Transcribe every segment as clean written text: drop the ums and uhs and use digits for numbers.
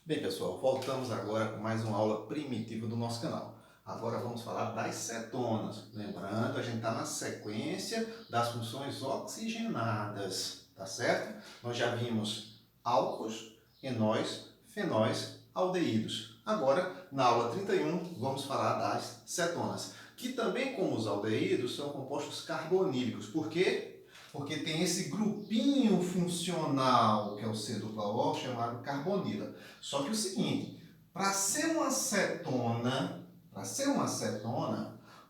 Bem, pessoal, voltamos agora com mais uma aula primitiva do nosso canal. Agora vamos falar das cetonas. Lembrando, a gente está na sequência das funções oxigenadas, tá certo? Nós já vimos álcools, enóis, fenóis, aldeídos. Agora, na aula 31, vamos falar das cetonas, que também, como os aldeídos, são compostos carbonílicos. Por quê? Porque tem esse grupinho funcional, que é o C-O, chamado carbonila. Só que o seguinte, para ser uma cetona,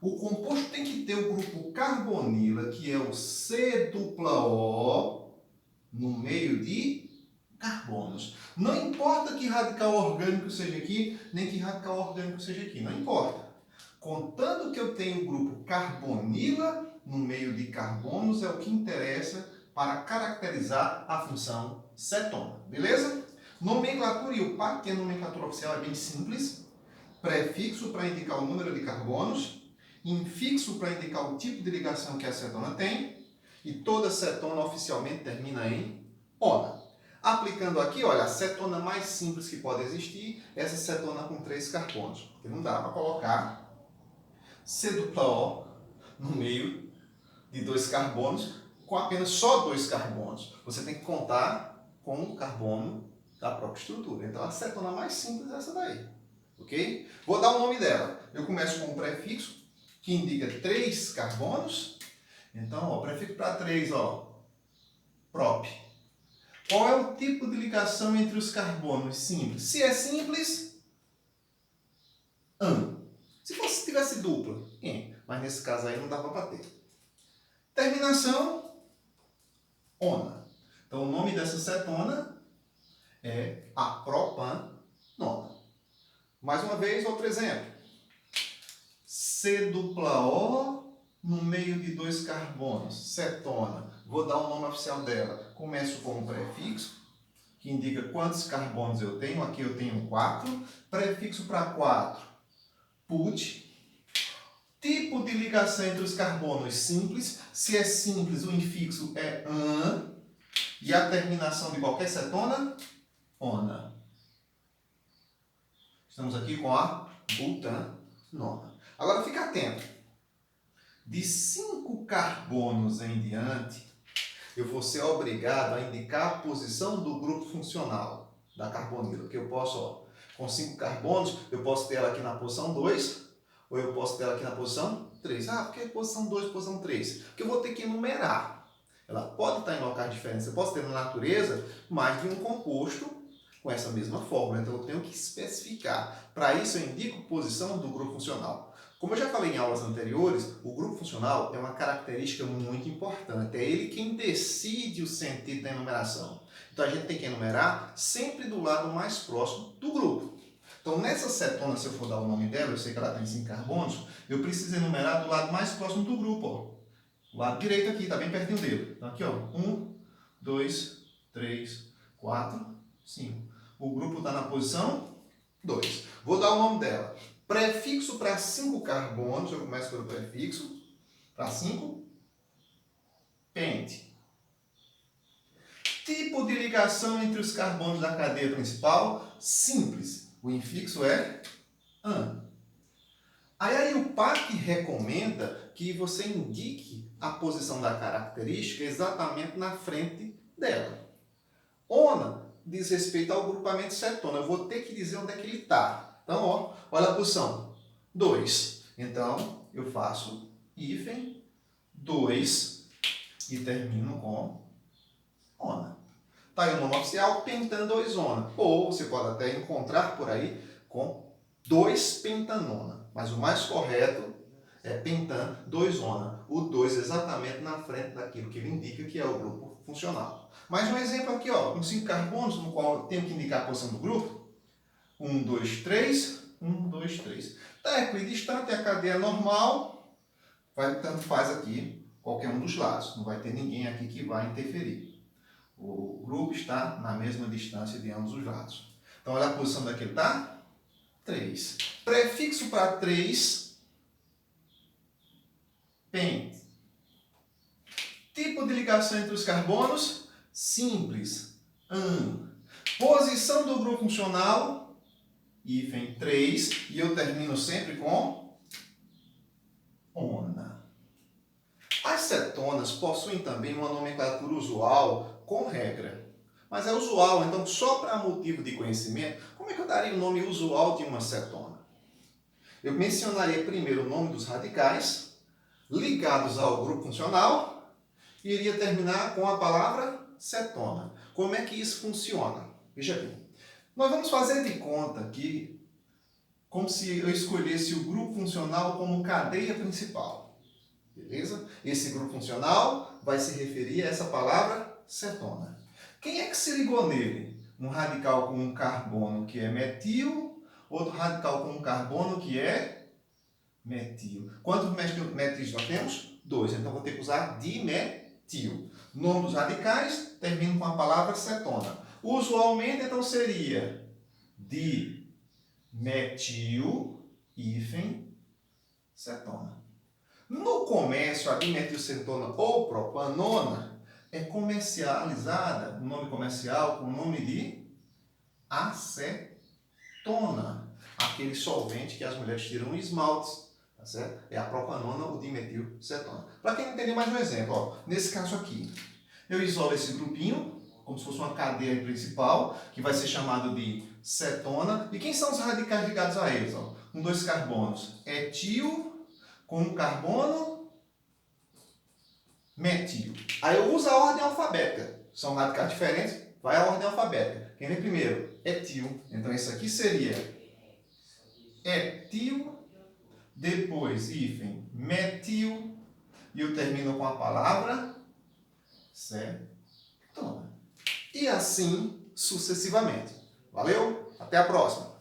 o composto tem que ter o grupo carbonila, que é o C-O, no meio de carbonos. Não importa que radical orgânico seja aqui, nem que radical orgânico seja aqui, não importa. Contando que eu tenho o grupo carbonila no meio de carbonos, é o que interessa para caracterizar a função cetona, beleza? Nomenclatura e o PAC, que é a nomenclatura oficial, é bem simples. Prefixo para indicar o número de carbonos, infixo para indicar o tipo de ligação que a cetona tem, e toda cetona oficialmente termina em ona. Aplicando aqui, olha, a cetona mais simples que pode existir é essa cetona com 3 carbonos, porque não dá para colocar C-O no meio de 2 carbonos com apenas só 2 carbonos. Você tem que contar com o carbono da própria estrutura. Então a cetona mais simples é essa daí. Ok? Vou dar o nome dela. Eu começo com um prefixo que indica 3 carbonos. Então, ó, prefixo para 3, ó, prop. Qual é o tipo de ligação entre os carbonos? Simples. Se é simples, an. Se tivesse dupla, em. Mas nesse caso aí não dá para bater. Terminação, ona. Então o nome dessa cetona é a propanona. Mais uma vez, outro exemplo. C-O no meio de 2 carbonos, cetona. Vou dar o nome oficial dela. Começo com um prefixo, que indica quantos carbonos eu tenho. Aqui eu tenho 4. Prefixo para 4, put. Tipo de ligação entre os carbonos simples. Se é simples, o infixo é an. E a terminação de qualquer cetona, ona. Estamos aqui com a butanona. Agora fica atento. De 5 carbonos em diante, eu vou ser obrigado a indicar a posição do grupo funcional da carbonila. Porque eu posso, ó, com 5 carbonos, eu posso ter ela aqui na posição 2, ou eu posso ter ela aqui na posição 3. Ah, por que posição 2 e posição 3? Porque eu vou ter que enumerar. Ela pode estar em locais diferentes. Eu posso ter na natureza mais de um composto com essa mesma fórmula. Então eu tenho que especificar. Para isso eu indico posição do grupo funcional. Como eu já falei em aulas anteriores, o grupo funcional é uma característica muito importante. É ele quem decide o sentido da enumeração. Então a gente tem que enumerar sempre do lado mais próximo do grupo. Então nessa cetona, se eu for dar o nome dela, eu sei que ela tem 5 carbonos, eu preciso enumerar do lado mais próximo do grupo. Ó. O lado direito aqui, está bem pertinho dele. Então aqui, ó, 1, 2, 3, 4, 5. O grupo está na posição 2. Vou dar o nome dela. Prefixo para 5 carbonos, eu começo pelo prefixo. Para 5, pente. Tipo de ligação entre os carbonos da cadeia principal, simples. O infixo é an. Aí o PAC recomenda que você indique a posição da característica exatamente na frente dela. Ona diz respeito ao grupamento cetona. Eu vou ter que dizer onde é que ele está. Então, ó, olha a posição 2. Então, eu faço hífen 2 e termino com ona. Está aí o nome oficial, pentan-2-ona. Ou você pode até encontrar por aí com 2-pentanona. Mas o mais correto é pentan-2-ona. O 2 exatamente na frente daquilo que ele indica que é o grupo funcional. Mais um exemplo aqui, ó, com 5 carbonos, no qual eu tenho que indicar a posição do grupo. 1, 2, 3. 1, 2, 3. Está equidistante, a cadeia normal. Tanto faz aqui qualquer um dos lados. Não vai ter ninguém aqui que vai interferir. O grupo está na mesma distância de ambos os lados. Então, olha a posição daquele, está? 3. Prefixo para 3, pente. Tipo de ligação entre os carbonos, simples, an. Posição do grupo funcional, hífen 3, e eu termino sempre com ona. As cetonas possuem também uma nomenclatura usual com regra. Mas é usual, então só para motivo de conhecimento, como é que eu daria o nome usual de uma cetona? Eu mencionaria primeiro o nome dos radicais, ligados ao grupo funcional, e iria terminar com a palavra cetona. Como é que isso funciona? Veja bem, nós vamos fazer de conta que, como se eu escolhesse o grupo funcional como cadeia principal. Beleza? Esse grupo funcional vai se referir a essa palavra cetona. Quem é que se ligou nele? Um radical com um carbono que é metil, outro radical com um carbono que é metil. Quantos metis nós temos? 2. Então vou ter que usar dimetil. Nome dos radicais termina com a palavra cetona. Usualmente, então, seria dimetil hífen cetona. No comércio, a dimetilcetona ou propanona é comercializada, o nome comercial, com o nome de acetona. Aquele solvente que as mulheres tiram esmaltes, tá certo? É a propanona ou dimetilcetona. Para quem não entender, mais um exemplo, ó, nesse caso aqui, eu isolo esse grupinho, como se fosse uma cadeia principal, que vai ser chamado de cetona. E quem são os radicais ligados a eles? Ó? Com 2 carbonos, etil, com um carbono, metil. Aí eu uso a ordem alfabética. São radicais diferentes, vai a ordem alfabética. Quem vem primeiro? Etil. Então isso aqui seria etil, depois hífen metil, e eu termino com a palavra cetona. E assim sucessivamente. Valeu? Até a próxima!